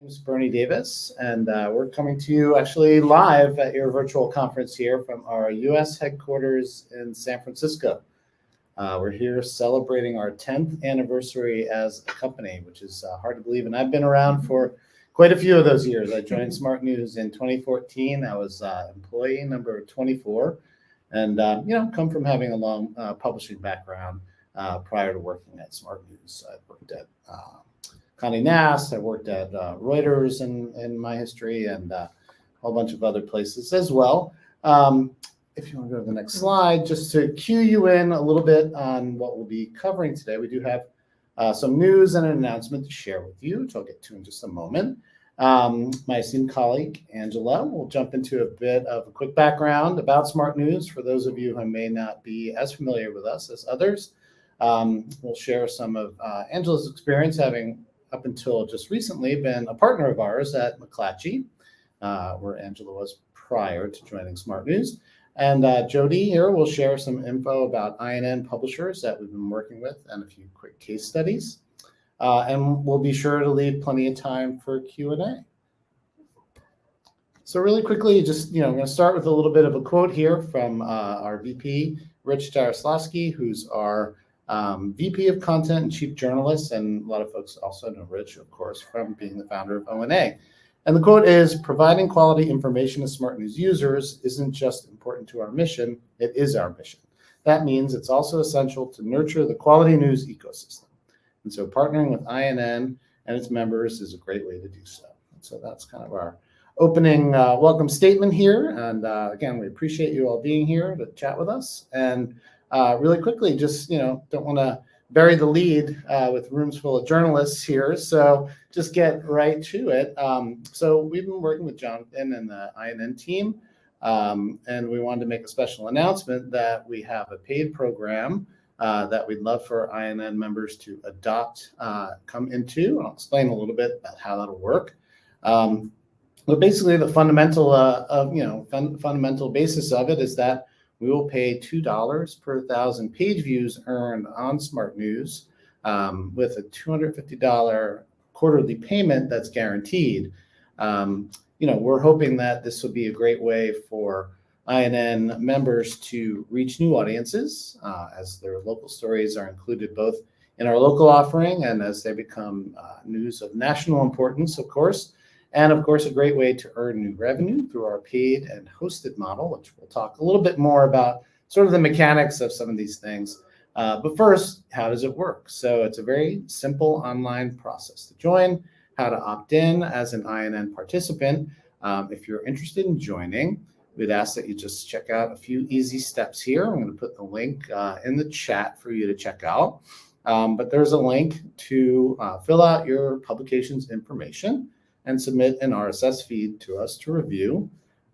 name is Bernie Davis, and we're coming to you actually live at your virtual conference here from our U.S. headquarters in San Francisco. We're here celebrating our 10th anniversary as a company, which is hard to believe, and I've been around for quite a few of those years. I joined SmartNews in 2014. I was employee number 24, and come from having a long publishing background prior to working at SmartNews. I worked at Condé Nast. I worked at Reuters in my history, and a whole bunch of other places as well. If you want to go to the next slide, just to cue you in a little bit on what we'll be covering today, we do have some news and an announcement to share with you, which I'll get to in just a moment. My esteemed colleague, Angela, will jump into a bit of a quick background about SmartNews for those of you who may not be as familiar with us as others. We'll share some of Angela's experience, having up until just recently been a partner of ours at McClatchy, where Angela was prior to joining SmartNews. And Jodi here will share some info about INN publishers that we've been working with and a few quick case studies. And we'll be sure to leave plenty of time for Q&A. So really quickly, I'm going to start with a little bit of a quote here from our VP, Rich Jaroslawski, who's our VP of Content and Chief Journalist, and a lot of folks also know Rich, of course, from being the founder of ONA. And the quote is, "Providing quality information to SmartNews users isn't just important to our mission, it is our mission. That means it's also essential to nurture the quality news ecosystem. And so partnering with INN and its members is a great way to do so." And so that's kind of our opening welcome statement here. And again, we appreciate you all being here to chat with us. And really quickly, just, don't want to bury the lead with rooms full of journalists here. So just get right to it. So we've been working with Jonathan and the INN team, and we wanted to make a special announcement that we have a paid program that we'd love for INN members to adopt, come into. And I'll explain a little bit about how that'll work. But basically, the fundamental fundamental basis of it is that we will pay $2 per 1,000 page views earned on SmartNews, with a $250 quarterly payment that's guaranteed. We're hoping that this will be a great way for INN members to reach new audiences, as their local stories are included both in our local offering and as they become news of national importance, of course. And of course, a great way to earn new revenue through our paid and hosted model, which we'll talk a little bit more about sort of the mechanics of some of these things. But first, how does it work? So it's a very simple online process to join, how to opt in as an INN participant. If you're interested in joining, we'd ask that you just check out a few easy steps here. I'm going to put the link in the chat for you to check out. But there's a link to fill out your publication's information and submit an RSS feed to us to review.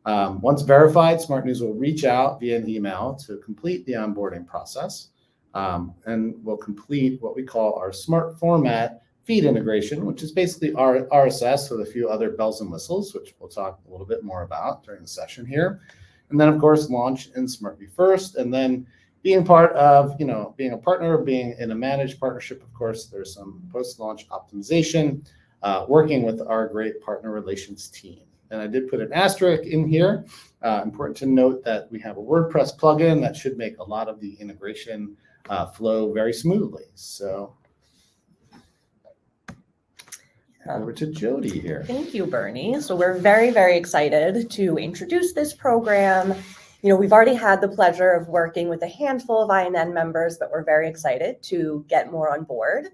Once verified, SmartNews will reach out via an email to complete the onboarding process, and we'll complete what we call our smart format feed integration, which is basically our RSS with a few other bells and whistles, which we'll talk a little bit more about during the session here. And then, of course, launch in SmartView First, and then being part of, being a partner, being in a managed partnership, of course, there's some post-launch optimization, working with our great partner relations team. And I did put an asterisk in here. Important to note that we have a WordPress plugin that should make a lot of the integration flow very smoothly. So over to Jodi here. Thank you, Bernie. So we're very, very excited to introduce this program. We've already had the pleasure of working with a handful of INN members, but we're very excited to get more on board.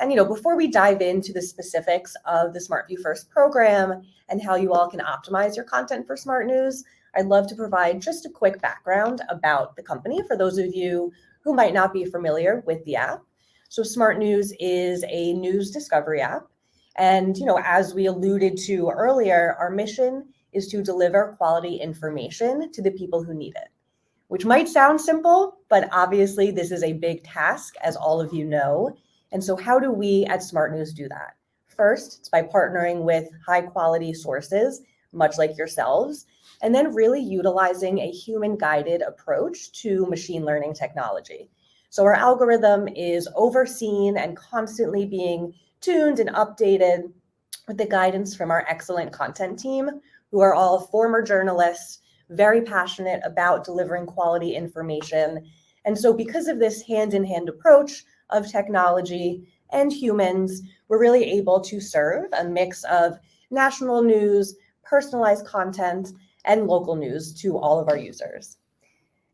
And, before we dive into the specifics of the SmartView First program and how you all can optimize your content for SmartNews, I'd love to provide just a quick background about the company for those of you who might not be familiar with the app. So SmartNews is a news discovery app. And, as we alluded to earlier, our mission is to deliver quality information to the people who need it, which might sound simple, but obviously this is a big task, as all of you know. And so how do we at SmartNews do that? First, it's by partnering with high quality sources, much like yourselves, and then really utilizing a human-guided approach to machine learning technology. So our algorithm is overseen and constantly being tuned and updated with the guidance from our excellent content team, who are all former journalists, very passionate about delivering quality information. And so because of this hand-in-hand approach of technology and humans, we're really able to serve a mix of national news, personalized content, and local news to all of our users.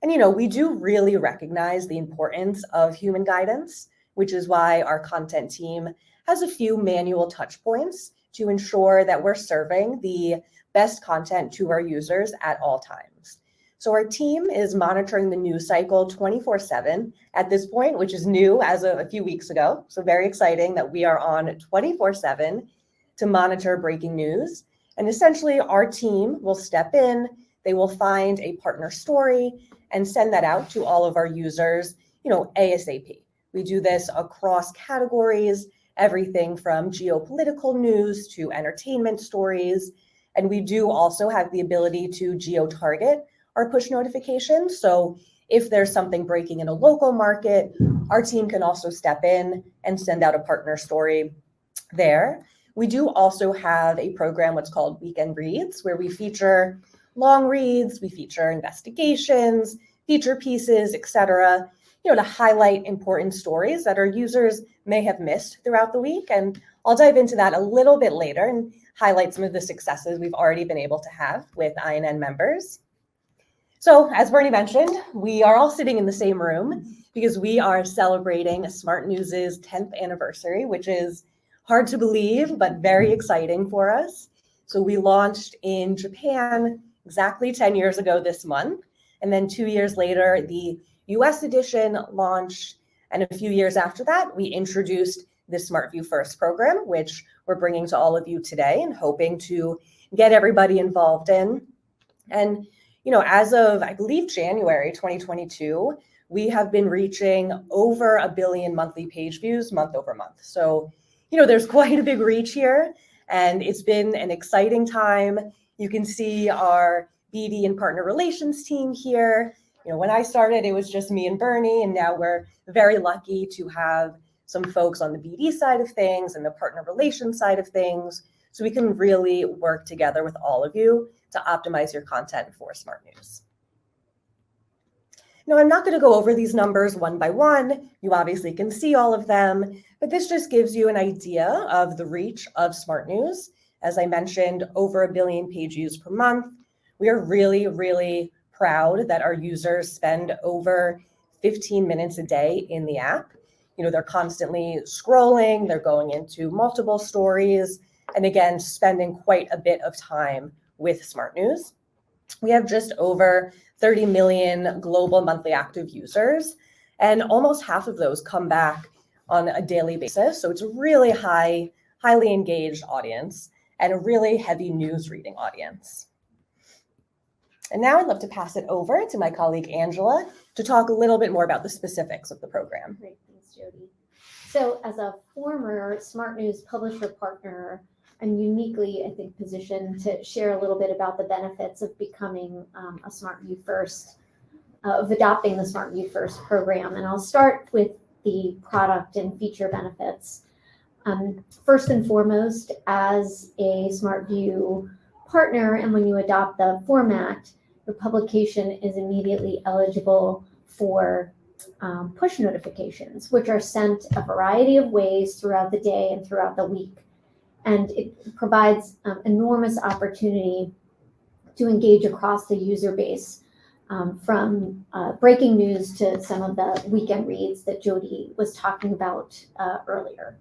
And we do really recognize the importance of human guidance, which is why our content team has a few manual touch points to ensure that we're serving the best content to our users at all times. So our team is monitoring the news cycle 24/7 at this point, which is new as of a few weeks ago. So very exciting that we are on 24/7 to monitor breaking news. And essentially our team will step in, they will find a partner story and send that out to all of our users, ASAP. We do this across categories, everything from geopolitical news to entertainment stories. And we do also have the ability to geo-target our push notifications. So if there's something breaking in a local market, our team can also step in and send out a partner story there. We do also have a program, what's called Weekend Reads, where we feature long reads, we feature investigations, feature pieces, etc., to highlight important stories that our users may have missed throughout the week. And I'll dive into that a little bit later and highlight some of the successes we've already been able to have with INN members. So as Bernie mentioned, we are all sitting in the same room because we are celebrating SmartNews' 10th anniversary, which is hard to believe, but very exciting for us. So we launched in Japan exactly 10 years ago this month. And then 2 years later, the US edition launched. And a few years after that, we introduced the SmartView First program, which we're bringing to all of you today and hoping to get everybody involved in. And, as of, I believe, January 2022, we have been reaching over 1 billion monthly page views month over month. So, there's quite a big reach here, and it's been an exciting time. You can see our BD and partner relations team here. When I started, it was just me and Bernie, and now we're very lucky to have some folks on the BD side of things and the partner relations side of things, so we can really work together with all of you to optimize your content for SmartNews. Now, I'm not going to go over these numbers one by one. You obviously can see all of them, but this just gives you an idea of the reach of SmartNews. As I mentioned, over 1 billion page views per month. We are really, really proud that our users spend over 15 minutes a day in the app. They're constantly scrolling, they're going into multiple stories, and again, spending quite a bit of time with SmartNews. We have just over 30 million global monthly active users, and almost half of those come back on a daily basis. So it's a really highly engaged audience and a really heavy news reading audience. And now I'd love to pass it over to my colleague Angela to talk a little bit more about the specifics of the program. Great, thanks, Jodi. So as a former SmartNews publisher partner, I'm uniquely, I think, positioned to share a little bit about the benefits of becoming a SmartView First, of adopting the SmartView First program. And I'll start with the product and feature benefits. First and foremost, as a SmartView partner, and when you adopt the format, your publication is immediately eligible for push notifications, which are sent a variety of ways throughout the day and throughout the week. And it provides enormous opportunity to engage across the user base, from breaking news to some of the weekend reads that Jodi was talking about earlier.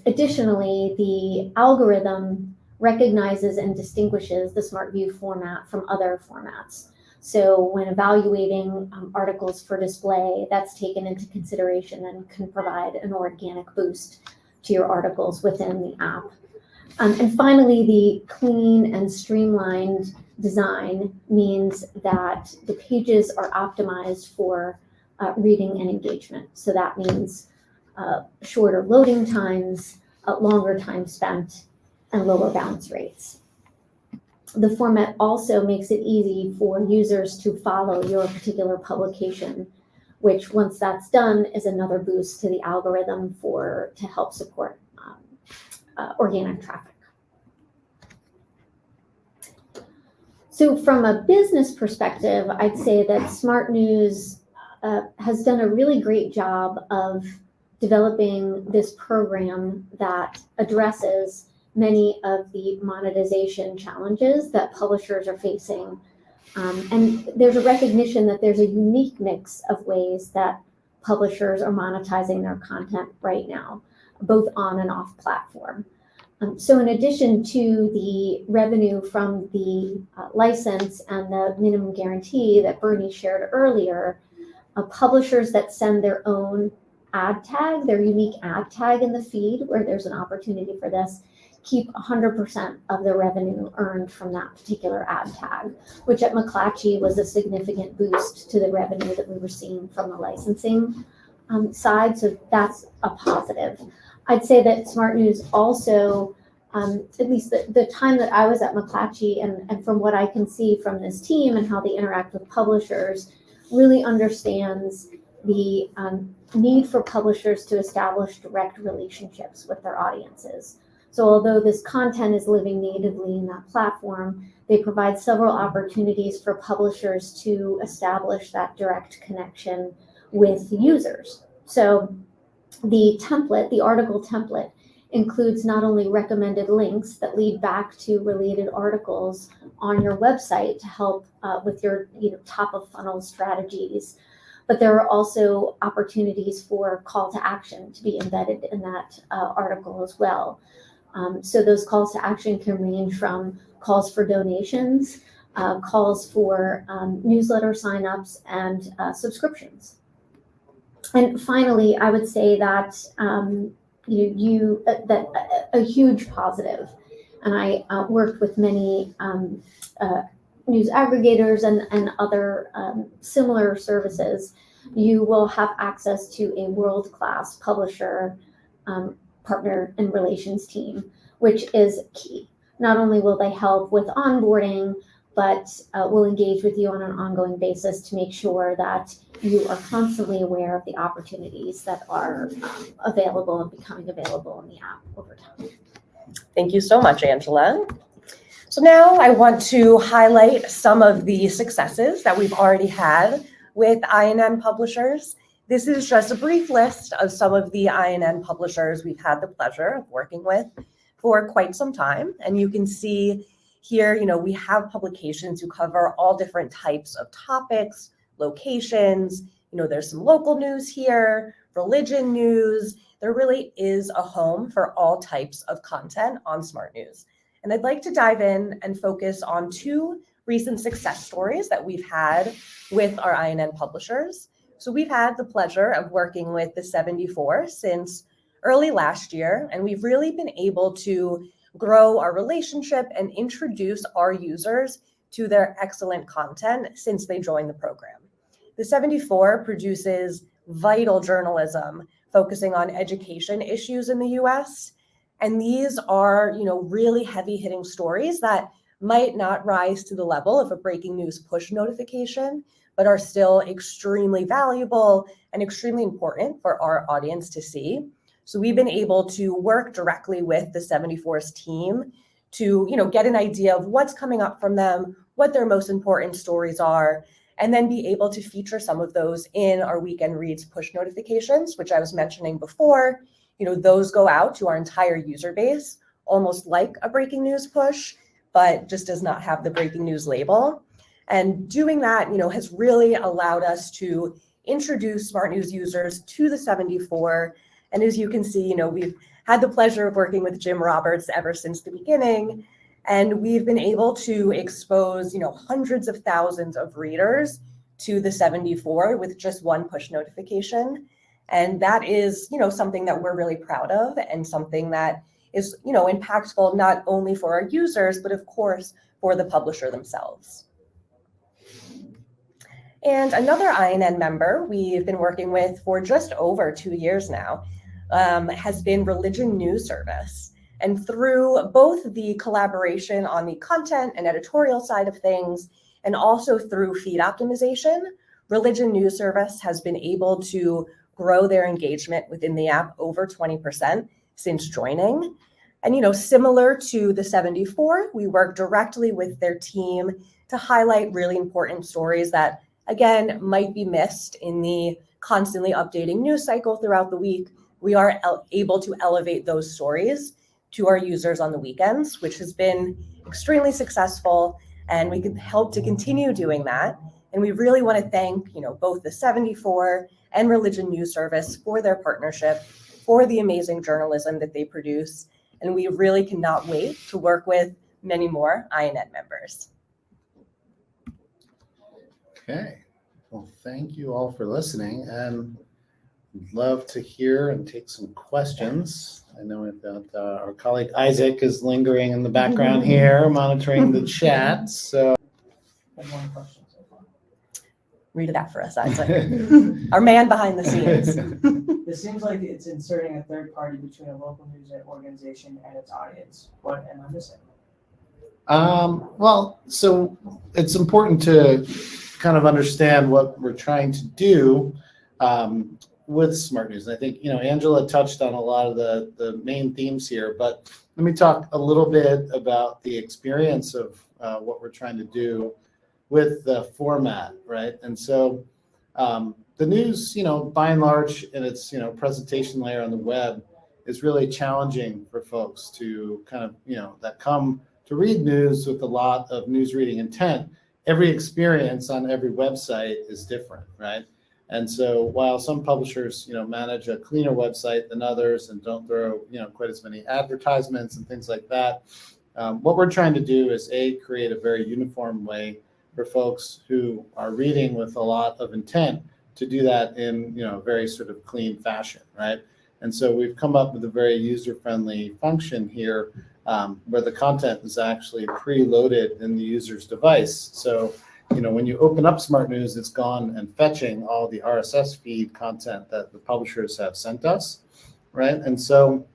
Additionally, the algorithm recognizes and distinguishes the SmartView format from other formats. So when evaluating articles for display, that's taken into consideration and can provide an organic boost to your articles within the app. And finally, the clean and streamlined design means that the pages are optimized for reading and engagement. So that means shorter loading times, longer time spent, and lower bounce rates. The format also makes it easy for users to follow your particular publication, which once that's done is another boost to the algorithm to help support organic traffic. So from a business perspective, I'd say that SmartNews has done a really great job of developing this program that addresses many of the monetization challenges that publishers are facing. And there's a recognition that there's a unique mix of ways that publishers are monetizing their content right now, both on and off platform. So in addition to the revenue from the license and the minimum guarantee that Bernie shared earlier, publishers that send their own ad tag, their unique ad tag in the feed where there's an opportunity for this, keep 100% of the revenue earned from that particular ad tag, which at McClatchy was a significant boost to the revenue that we were seeing from the licensing side. So that's a positive. I'd say that SmartNews also, at least the time that I was at McClatchy and from what I can see from this team and how they interact with publishers, really understands the need for publishers to establish direct relationships with their audiences. So although this content is living natively in that platform, they provide several opportunities for publishers to establish that direct connection with users. So the template, the article template, includes not only recommended links that lead back to related articles on your website to help with your top of funnel strategies, but there are also opportunities for call to action to be embedded in that article as well. So those calls to action can range from calls for donations, calls for newsletter signups, and subscriptions. And finally, I would say that a huge positive, and I worked with many news aggregators and other similar services. You will have access to a world-class publisher partner and relations team, which is key. Not only will they help with onboarding, but will engage with you on an ongoing basis to make sure that you are constantly aware of the opportunities that are available and becoming available in the app over time. Thank you so much, Angela. So now I want to highlight some of the successes that we've already had with INN publishers. This is just a brief list of some of the INN publishers we've had the pleasure of working with for quite some time. And you can see here, we have publications who cover all different types of topics, locations. There's some local news here, religion news. There really is a home for all types of content on SmartNews. And I'd like to dive in and focus on two recent success stories that we've had with our INN publishers. So we've had the pleasure of working with the 74 since early last year, and we've really been able to grow our relationship and introduce our users to their excellent content since they joined the program. The 74 produces vital journalism focusing on education issues in the US. And these are, really heavy-hitting stories that might not rise to the level of a breaking news push notification, but are still extremely valuable and extremely important for our audience to see. So we've been able to work directly with the 74's team to, get an idea of what's coming up from them, what their most important stories are, and then be able to feature some of those in our weekend reads push notifications, which I was mentioning before. Those go out to our entire user base, almost like a breaking news push, but just does not have the breaking news label. And doing that, has really allowed us to introduce SmartNews users to the 74. And as you can see, we've had the pleasure of working with Jim Roberts ever since the beginning. And we've been able to expose, hundreds of thousands of readers to the 74 with just one push notification. And that is, something that we're really proud of and something that is, impactful not only for our users, but of course, for the publisher themselves. And another INN member we've been working with for just over 2 years now has been Religion News Service. And through both the collaboration on the content and editorial side of things, and also through feed optimization, Religion News Service has been able to grow their engagement within the app over 20% since joining. And, similar to the 74, we work directly with their team to highlight really important stories that, again, might be missed in the constantly updating news cycle throughout the week. We are able to elevate those stories to our users on the weekends, which has been extremely successful, and we can help to continue doing that. And we really want to thank, both the 74 and Religion News Service for their partnership, for the amazing journalism that they produce. And we really cannot wait to work with many more INN members. Okay, well, thank you all for listening, and I'd love to hear and take some questions. I know we've got our colleague Isaac is lingering in the background here, monitoring the chat. So, I have one question so far. Read it out for us, Isaac. Our man behind the scenes. It seems like it's inserting a third party between a local news organization and its audience. What am I missing? Well, so it's important to kind of understand what we're trying to do with Smart News. I think, Angela touched on a lot of the main themes here, but let me talk a little bit about the experience of what we're trying to do with the format, right? And so the news, by and large, in its, presentation layer on the web is really challenging for folks to kind of, that come to read news with a lot of news reading intent. Every experience on every website is different, right? And so while some publishers, manage a cleaner website than others and don't throw, quite as many advertisements and things like that, what we're trying to do is create a very uniform way for folks who are reading with a lot of intent to do that in, a very sort of clean fashion, right? And so we've come up with a very user-friendly function here where the content is actually preloaded in the user's device. So, when you open up Smart News, it's gone and fetching all the RSS feed content that the publishers have sent us, right? And so,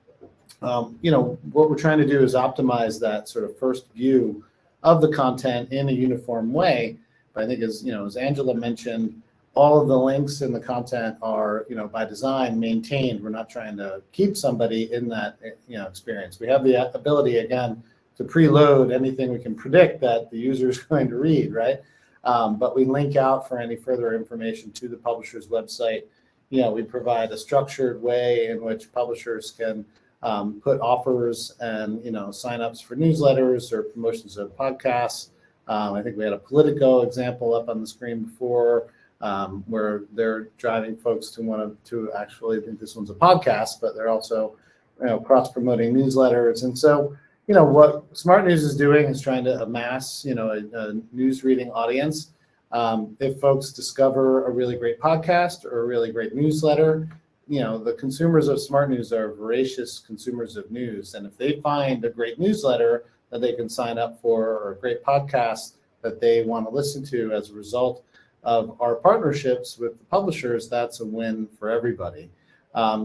what we're trying to do is optimize that sort of first view of the content in a uniform way. But I think as Angela mentioned, all of the links in the content are, by design maintained. We're not trying to keep somebody in that, experience. We have the ability, again, to preload anything we can predict that the user is going to read, right? But we link out for any further information to the publisher's website. We provide a structured way in which publishers can put offers and, signups for newsletters or promotions of podcasts. I think we had a Politico example up on the screen before, where they're driving folks to want to actually, I think this one's a podcast, but they're also, cross-promoting newsletters. And so, what Smart News is doing is trying to amass, a news reading audience. If folks discover a really great podcast or a really great newsletter, the consumers of Smart News are voracious consumers of news. And if they find a great newsletter that they can sign up for or a great podcast that they want to listen to as a result of our partnerships with the publishers, that's a win for everybody.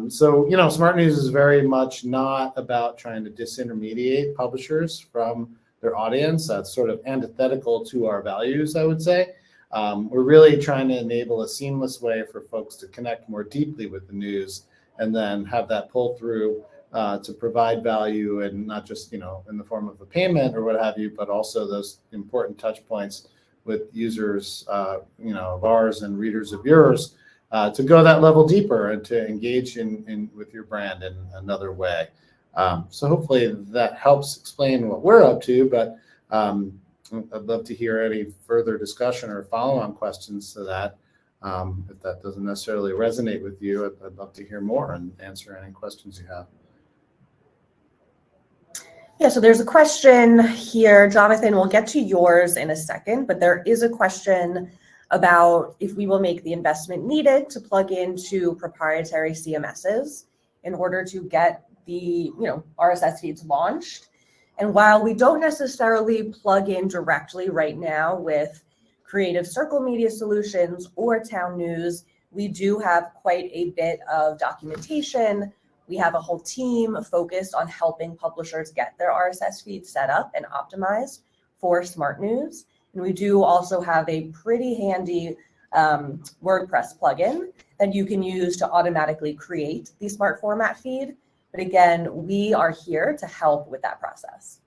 So, Smart News is very much not about trying to disintermediate publishers from their audience. That's sort of antithetical to our values, I would say. We're really trying to enable a seamless way for folks to connect more deeply with the news and then have that pull through to provide value, and not just, in the form of a payment or what have you, but also those important touch points with users, of ours and readers of yours, to go that level deeper and to engage in with your brand in another way. So hopefully that helps explain what we're up to, but I'd love to hear any further discussion or follow-on questions to that. If that doesn't necessarily resonate with you, I'd love to hear more and answer any questions you have. Yeah, so there's a question here. Jonathan, we'll get to yours in a second, but there is a question about if we will make the investment needed to plug into proprietary CMSs in order to get the RSS feeds launched. And while we don't necessarily plug in directly right now with Creative Circle Media Solutions or Town News, we do have quite a bit of documentation. We have a whole team focused on helping publishers get their RSS feeds set up and optimized for Smart News. And we do also have a pretty handy WordPress plugin that you can use to automatically create the smart format feed, But again, we are here to help with that process.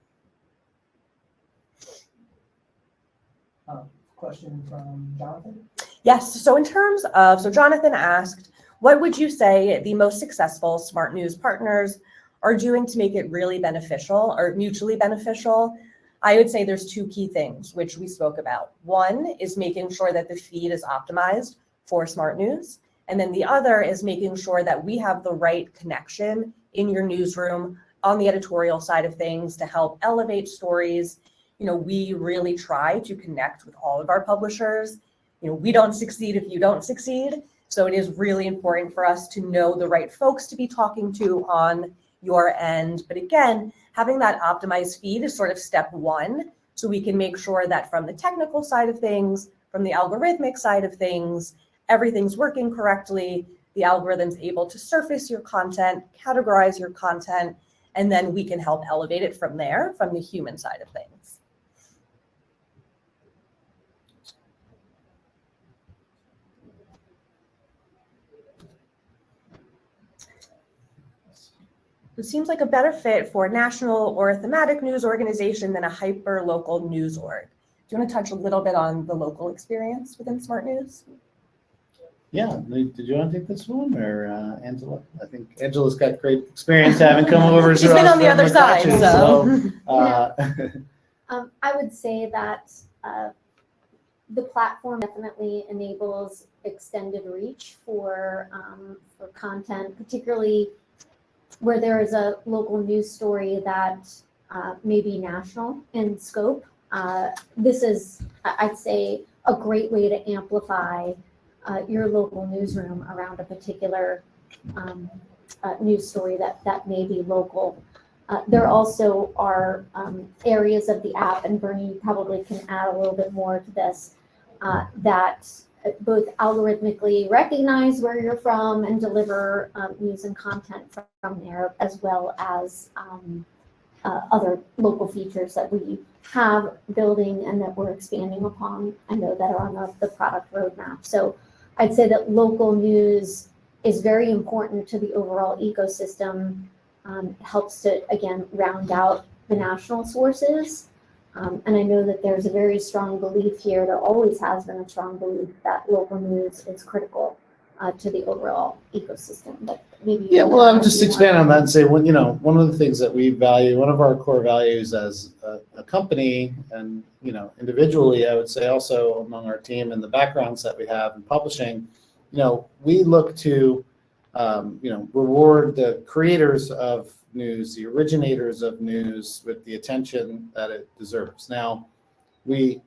Question from Jonathan? Yes, so in terms of, so Jonathan asked, what would you say the most successful SmartNews partners are doing to make it really beneficial or mutually beneficial? I would say there's two key things, which we spoke about. One is making sure that the feed is optimized for SmartNews. And then the other is making sure that we have the right connection in your newsroom on the editorial side of things to help elevate stories. You know, we really try to connect with all of our publishers. You know, we don't succeed if you don't succeed. So it is really important for us to know the right folks to be talking to on your end. But again, having that optimized feed is sort of step one. So we can make sure that from the technical side of things, from the algorithmic side of things, everything's working correctly. The algorithm's able to surface your content, categorize your content, and then we can help elevate it from there, from the human side of things. It seems like a better fit for a national or a thematic news organization than a hyper-local news org. Do you want to touch a little bit on the local experience within SmartNews? Yeah, did you want to take this one or Angela? I think Angela's got great experience having come over. She's been on the other side, so. I would say that the platform definitely enables extended reach for content, particularly where there is a local news story that may be national in scope. This is, I'd say, a great way to amplify your local newsroom around a particular news story that may be local. There also are areas of the app, and Bernie probably can add a little bit more to this, that both algorithmically recognize where you're from and deliver news and content from there, as well as other local features that we have building and that we're expanding upon. I know that are on the product roadmap. So I'd say that local news is very important to the overall ecosystem. Helps to, again, round out the national sources. And I know that there's a very strong belief here, there always has been a strong belief that local news is critical to the overall ecosystem. But maybe yeah, well, I'll just expand on that and say, one of the things that we value, one of our core values as a company and, individually, I would say also among our team and the backgrounds that we have in publishing, we look to, reward the creators of news, the originators of news with the attention that it deserves. Now, we,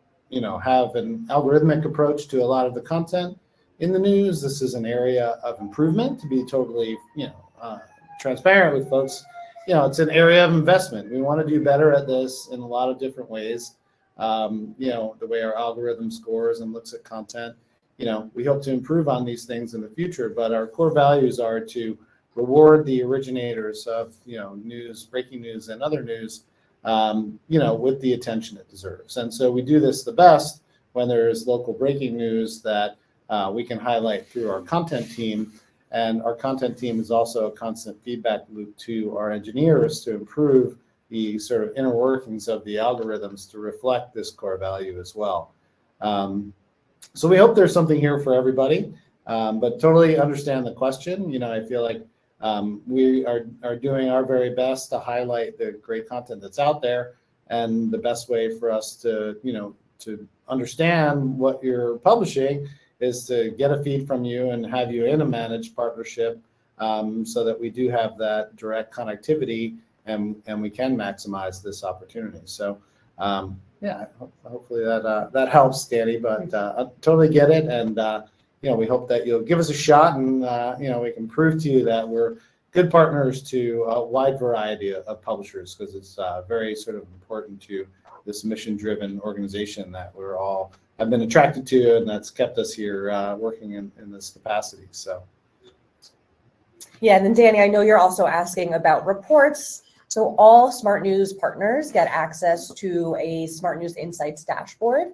have an algorithmic approach to a lot of the content in the news. This is an area of improvement, to be totally, transparent with folks. It's an area of investment. We want to do better at this in a lot of different ways. The way our algorithm scores and looks at content, we hope to improve on these things in the future, but our core values are to reward the originators of, news, breaking news and other news, with the attention it deserves. And so we do this the best when there's local breaking news that we can highlight through our content team. And our content team is also a constant feedback loop to our engineers to improve the sort of inner workings of the algorithms to reflect this core value as well. So we hope there's something here for everybody, but totally understand the question. I feel like we are doing our very best to highlight the great content that's out there, and the best way for us to, to understand what you're publishing is to get a feed from you and have you in a managed partnership, so that we do have that direct connectivity and we can maximize this opportunity. So hopefully that helps, Danny, but I totally get it. And, we hope that you'll give us a shot and, we can prove to you that we're good partners to a wide variety of publishers, because it's very sort of important to this mission-driven organization that we're all have been attracted to, and that's kept us here working in this capacity. So. Yeah, and then Danny, I know you're also asking about reports. So all SmartNews partners get access to a SmartNews Insights dashboard.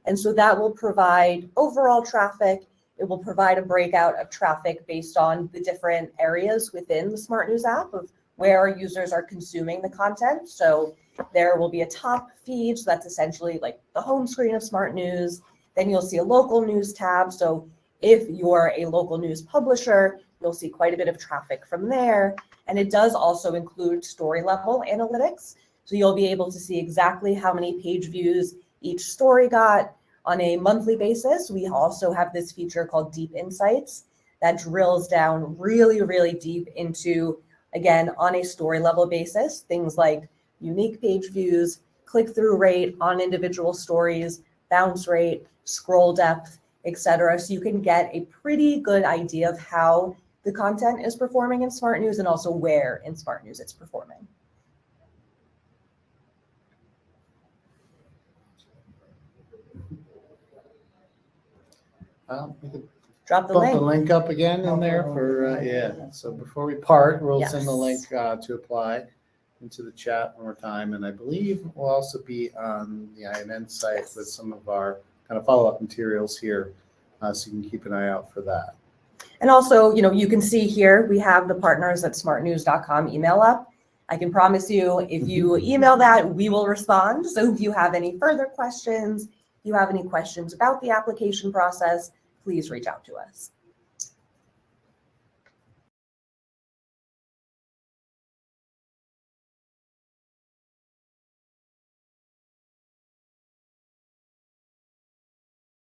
And so that will provide overall traffic. It will provide a breakout of traffic based on the different areas within the SmartNews app of where our users are consuming the content. So there will be a top feed, so that's essentially like the home screen of Smart News. Then you'll see a local news tab. So if you're a local news publisher, you'll see quite a bit of traffic from there. And it does also include story level analytics. So you'll be able to see exactly how many page views each story got on a monthly basis. We also have this feature called Deep Insights that drills down really, really deep into, again, on a story level basis, things like unique page views, click-through rate on individual stories, bounce rate, scroll depth, etc. So you can get a pretty good idea of how the content is performing in Smart News and also where in Smart News it's performing. We could Drop the bump the link. link up again in there for, yeah. So before we part, we'll send the Yes. link to apply into the chat one more time. And I believe we'll also be on the INN site with some of our kind of follow-up materials here. So you can keep an eye out for that. And also, you can see here, we have the partners at smartnews.com email up. I can promise you, if you email that, we will respond. So if you have any further questions, if you have any questions about the application process, please reach out to us.